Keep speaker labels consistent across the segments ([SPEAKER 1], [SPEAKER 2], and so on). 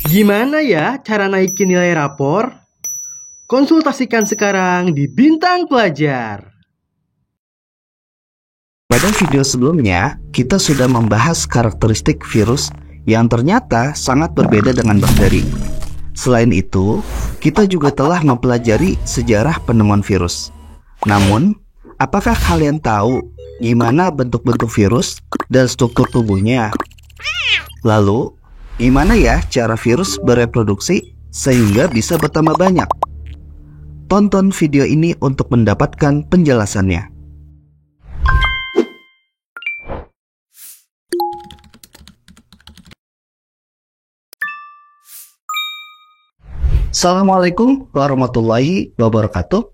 [SPEAKER 1] Gimana ya cara naikin nilai rapor? Konsultasikan sekarang di Bintang Pelajar.
[SPEAKER 2] Pada video sebelumnya, kita sudah membahas karakteristik virus yang ternyata sangat berbeda dengan bakteri. Selain itu, kita juga telah mempelajari sejarah penemuan virus. Namun, apakah kalian tahu gimana bentuk-bentuk virus dan struktur tubuhnya? Lalu, gimana ya cara virus bereproduksi sehingga bisa bertambah banyak? Tonton video ini untuk mendapatkan penjelasannya. Assalamualaikum warahmatullahi wabarakatuh.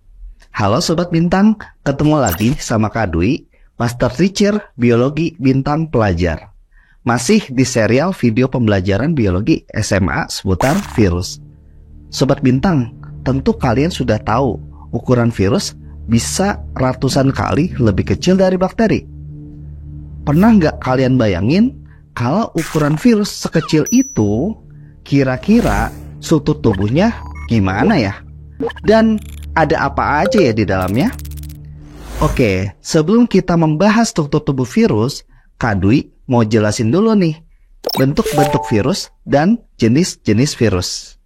[SPEAKER 2] Halo Sobat Bintang, ketemu lagi sama Kak Dwi, Master Teacher Biologi Bintang Pelajar. Masih di serial video pembelajaran biologi SMA seputar virus. Sobat Bintang, tentu kalian sudah tahu ukuran virus bisa ratusan kali lebih kecil dari bakteri. Pernah nggak kalian bayangin kalau ukuran virus sekecil itu, kira-kira struktur tubuhnya gimana ya? Dan ada apa aja ya di dalamnya? Oke, sebelum kita membahas struktur tubuh virus, Kak Dwi mau jelasin dulu nih bentuk-bentuk virus dan jenis-jenis virus.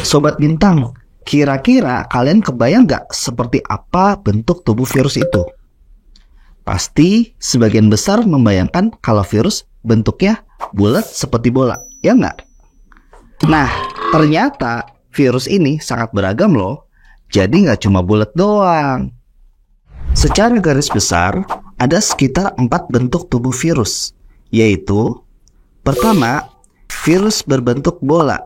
[SPEAKER 2] Sobat Bintang, kira-kira kalian kebayang nggak seperti apa bentuk tubuh virus itu? Pasti sebagian besar membayangkan kalau virus bentuknya bulat seperti bola, ya nggak? Nah, ternyata virus ini sangat beragam loh. Jadi nggak cuma bulat doang. Secara garis besar, ada sekitar 4 bentuk tubuh virus, yaitu pertama, virus berbentuk bola.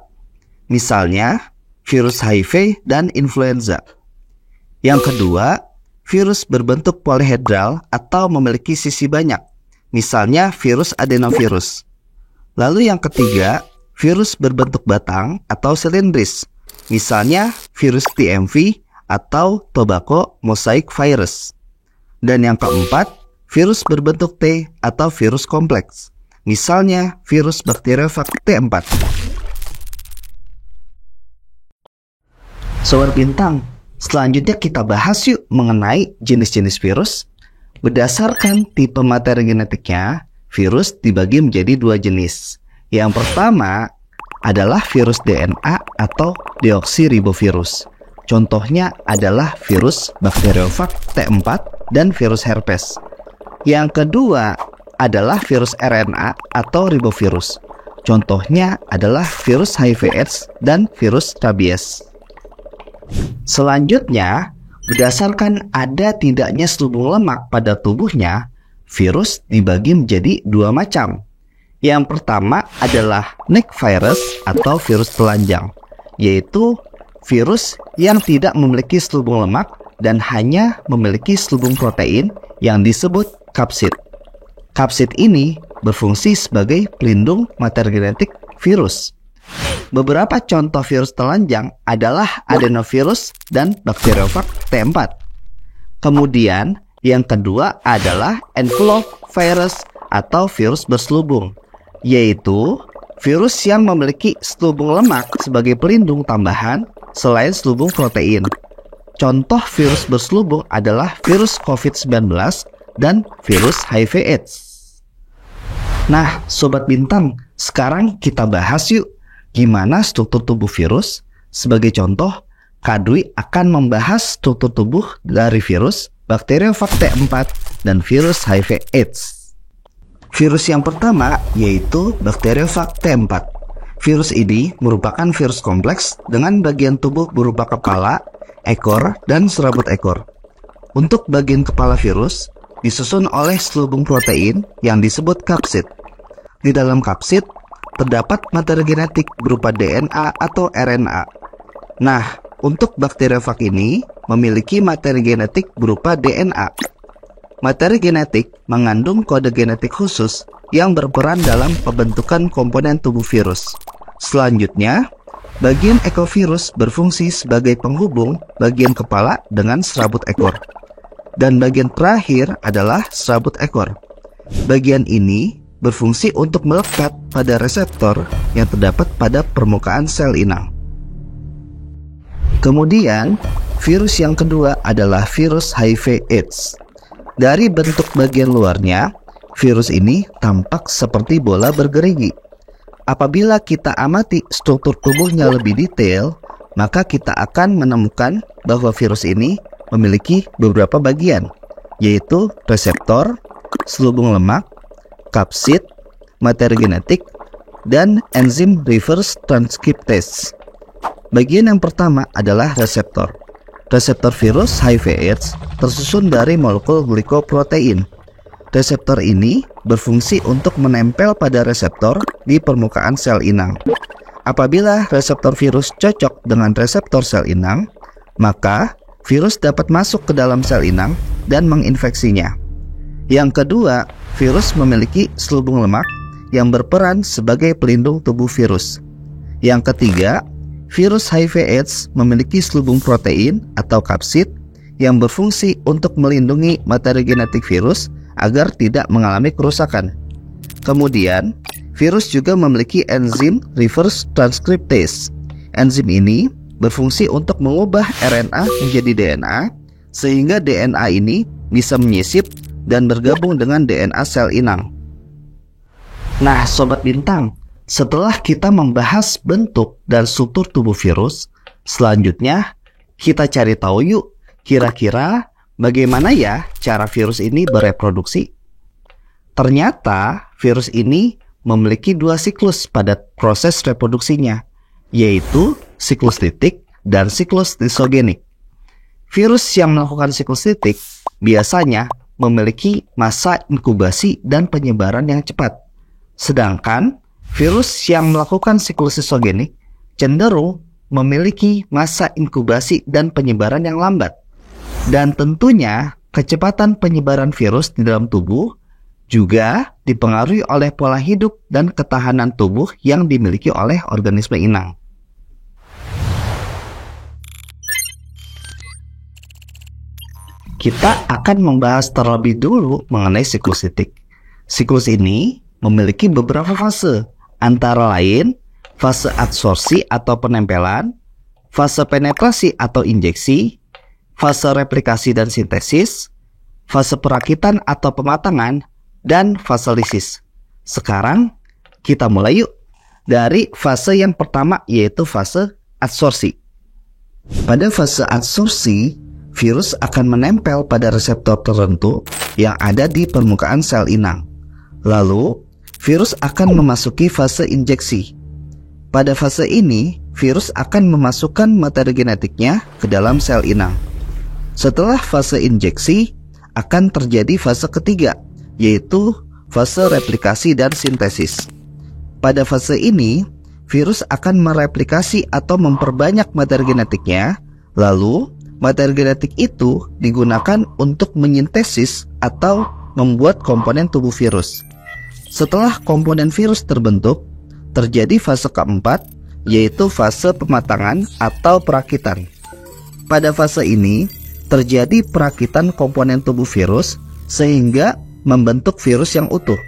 [SPEAKER 2] Misalnya, virus HIV dan influenza. Yang kedua, virus berbentuk polihedral atau memiliki sisi banyak, misalnya virus adenovirus. Lalu yang ketiga, virus berbentuk batang atau silindris, misalnya virus TMV atau tobacco mosaic virus. Dan yang keempat, virus berbentuk T atau virus kompleks, misalnya virus bakteriofag T4. Sobat Bintang, selanjutnya kita bahas yuk mengenai jenis-jenis virus. Berdasarkan tipe materi genetiknya, virus dibagi menjadi 2 jenis. Yang pertama adalah virus DNA atau deoksiribovirus. Contohnya adalah virus bakteriofag T4 dan virus herpes. Yang kedua adalah virus RNA atau ribovirus. Contohnya adalah virus HIV/AIDS dan virus rabies. Selanjutnya, berdasarkan ada tidaknya selubung lemak pada tubuhnya, virus dibagi menjadi 2 macam. Yang pertama adalah neck virus atau virus telanjang, yaitu virus yang tidak memiliki selubung lemak dan hanya memiliki selubung protein yang disebut kapsid. Kapsid ini berfungsi sebagai pelindung materi genetik virus. Beberapa contoh virus telanjang adalah adenovirus dan bakteriofag T4. Kemudian, yang kedua adalah envelope virus atau virus berselubung, yaitu virus yang memiliki selubung lemak sebagai pelindung tambahan selain selubung protein. Contoh virus berselubung adalah virus COVID-19 dan virus HIV/AIDS. Nah, Sobat Bintang, sekarang kita bahas yuk gimana struktur tubuh virus. Sebagai contoh, Kak Dwi akan membahas struktur tubuh dari virus bakteriofag T4 dan virus HIV/AIDS. Virus yang pertama yaitu bakteriofag T4. Virus ini merupakan virus kompleks dengan bagian tubuh berupa kepala, ekor, dan serabut ekor. Untuk bagian kepala virus disusun oleh selubung protein yang disebut kapsid. Di dalam kapsid terdapat materi genetik berupa DNA atau RNA. Nah, untuk bakteriofag ini memiliki materi genetik berupa DNA. Materi genetik mengandung kode genetik khusus yang berperan dalam pembentukan komponen tubuh virus. Selanjutnya, bagian ekovirus berfungsi sebagai penghubung bagian kepala dengan serabut ekor. Dan bagian terakhir adalah serabut ekor. Bagian ini berfungsi untuk melekat pada reseptor yang terdapat pada permukaan sel inang. Kemudian, virus yang kedua adalah virus HIV/AIDS. Dari bentuk bagian luarnya, virus ini tampak seperti bola bergerigi. Apabila kita amati struktur tubuhnya lebih detail, maka kita akan menemukan bahwa virus ini memiliki beberapa bagian, yaitu reseptor, selubung lemak, kapsid, materi genetik, dan enzim reverse transcriptase. Bagian yang pertama adalah reseptor. Reseptor virus HIV/AIDS tersusun dari molekul glikoprotein. Reseptor ini berfungsi untuk menempel pada reseptor di permukaan sel inang. Apabila reseptor virus cocok dengan reseptor sel inang, maka virus dapat masuk ke dalam sel inang dan menginfeksinya. Yang kedua, virus memiliki selubung lemak yang berperan sebagai pelindung tubuh virus. Yang ketiga, virus HIV/AIDS memiliki selubung protein atau kapsid yang berfungsi untuk melindungi materi genetik virus agar tidak mengalami kerusakan. Kemudian, virus juga memiliki enzim reverse transcriptase. Enzim ini berfungsi untuk mengubah RNA menjadi DNA, sehingga DNA ini bisa menyisip dan bergabung dengan DNA sel inang. Nah, Sobat Bintang, setelah kita membahas bentuk dan struktur tubuh virus, selanjutnya kita cari tahu yuk, kira-kira bagaimana ya cara virus ini bereproduksi? Ternyata virus ini memiliki dua siklus pada proses reproduksinya, yaitu siklus litik dan siklus lisogenik. Virus yang melakukan siklus litik biasanya memiliki masa inkubasi dan penyebaran yang cepat. Sedangkan virus yang melakukan siklus lisogenik cenderung memiliki masa inkubasi dan penyebaran yang lambat. Dan tentunya kecepatan penyebaran virus di dalam tubuh juga dipengaruhi oleh pola hidup dan ketahanan tubuh yang dimiliki oleh organisme inang. Kita akan membahas terlebih dulu mengenai siklus litik. Siklus ini memiliki beberapa fase, antara lain fase adsorpsi atau penempelan, fase penetrasi atau injeksi, fase replikasi dan sintesis, fase perakitan atau pematangan, dan fase lisis. Sekarang kita mulai yuk dari fase yang pertama, yaitu fase adsorpsi. Pada fase adsorpsi, virus akan menempel pada reseptor tertentu yang ada di permukaan sel inang. Lalu, virus akan memasuki fase injeksi. Pada fase ini, virus akan memasukkan materi genetiknya ke dalam sel inang. Setelah fase injeksi, akan terjadi fase ketiga, yaitu fase replikasi dan sintesis. Pada fase ini, virus akan mereplikasi atau memperbanyak materi genetiknya, lalu materi genetik itu digunakan untuk menyintesis atau membuat komponen tubuh virus. Setelah komponen virus terbentuk, terjadi fase keempat, yaitu fase pematangan atau perakitan. Pada fase ini, terjadi perakitan komponen tubuh virus sehingga membentuk virus yang utuh.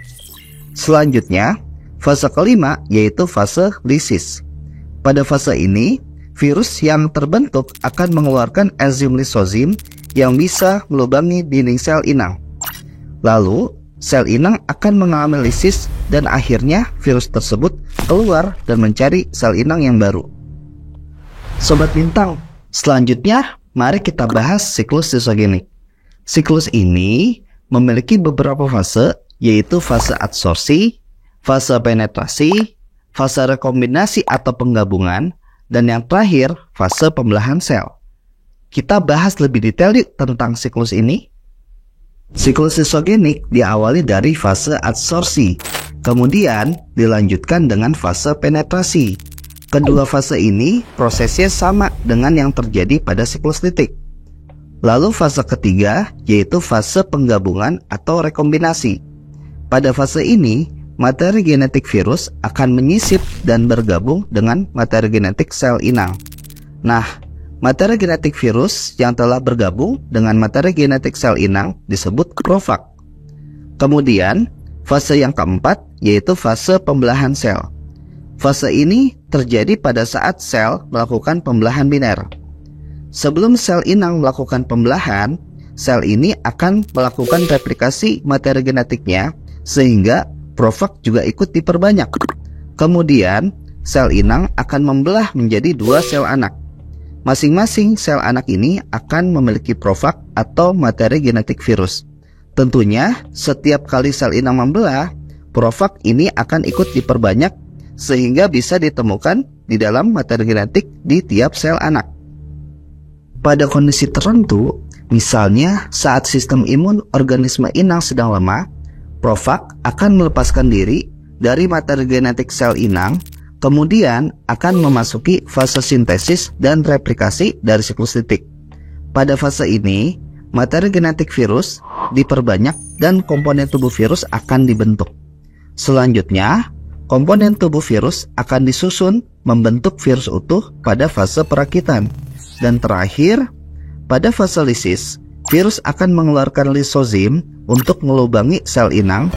[SPEAKER 2] Selanjutnya, fase kelima yaitu fase lisis. Pada fase ini, virus yang terbentuk akan mengeluarkan enzim lisozim yang bisa melubangi dinding sel inang. Lalu, sel inang akan mengalami lisis dan akhirnya virus tersebut keluar dan mencari sel inang yang baru. Sobat Bintang, selanjutnya mari kita bahas siklus lisogenik. Siklus ini memiliki beberapa fase, yaitu fase adsorpsi, fase penetrasi, fase rekombinasi atau penggabungan, dan yang terakhir fase pembelahan sel. Kita bahas lebih detail yuk tentang siklus ini. Siklus lisogenik diawali dari fase adsorpsi, kemudian dilanjutkan dengan fase penetrasi. Kedua fase ini prosesnya sama dengan yang terjadi pada siklus litik. Lalu fase ketiga yaitu fase penggabungan atau rekombinasi. Pada fase ini, materi genetik virus akan menyisip dan bergabung dengan materi genetik sel inang. Nah, materi genetik virus yang telah bergabung dengan materi genetik sel inang disebut profag. Kemudian, fase yang keempat yaitu fase pembelahan sel. Fase ini terjadi pada saat sel melakukan pembelahan biner. Sebelum sel inang melakukan pembelahan, sel ini akan melakukan replikasi materi genetiknya sehingga profag juga ikut diperbanyak. Kemudian, sel inang akan membelah menjadi 2 sel anak. Masing-masing sel anak ini akan memiliki profag atau materi genetik virus. Tentunya, setiap kali sel inang membelah, profag ini akan ikut diperbanyak sehingga bisa ditemukan di dalam materi genetik di tiap sel anak. Pada kondisi tertentu, misalnya saat sistem imun organisme inang sedang lemah, profag akan melepaskan diri dari materi genetik sel inang, kemudian akan memasuki fase sintesis dan replikasi dari siklus titik. Pada fase ini, materi genetik virus diperbanyak dan komponen tubuh virus akan dibentuk. Selanjutnya, komponen tubuh virus akan disusun membentuk virus utuh pada fase perakitan. Dan terakhir, pada fase lisis, virus akan mengeluarkan lisozim untuk melubangi sel inang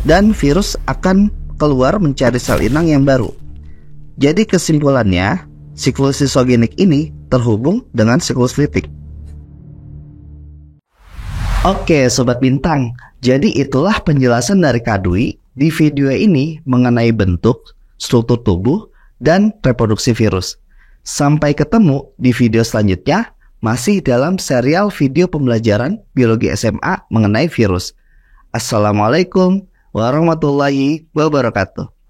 [SPEAKER 2] dan virus akan keluar mencari sel inang yang baru. Jadi kesimpulannya, siklus lisogenik ini terhubung dengan siklus litik. Oke Sobat Bintang, jadi itulah penjelasan dari Kak Dwi di video ini mengenai bentuk, struktur tubuh, dan reproduksi virus. Sampai ketemu di video selanjutnya, masih dalam serial video pembelajaran biologi SMA mengenai virus. Assalamualaikum warahmatullahi wabarakatuh.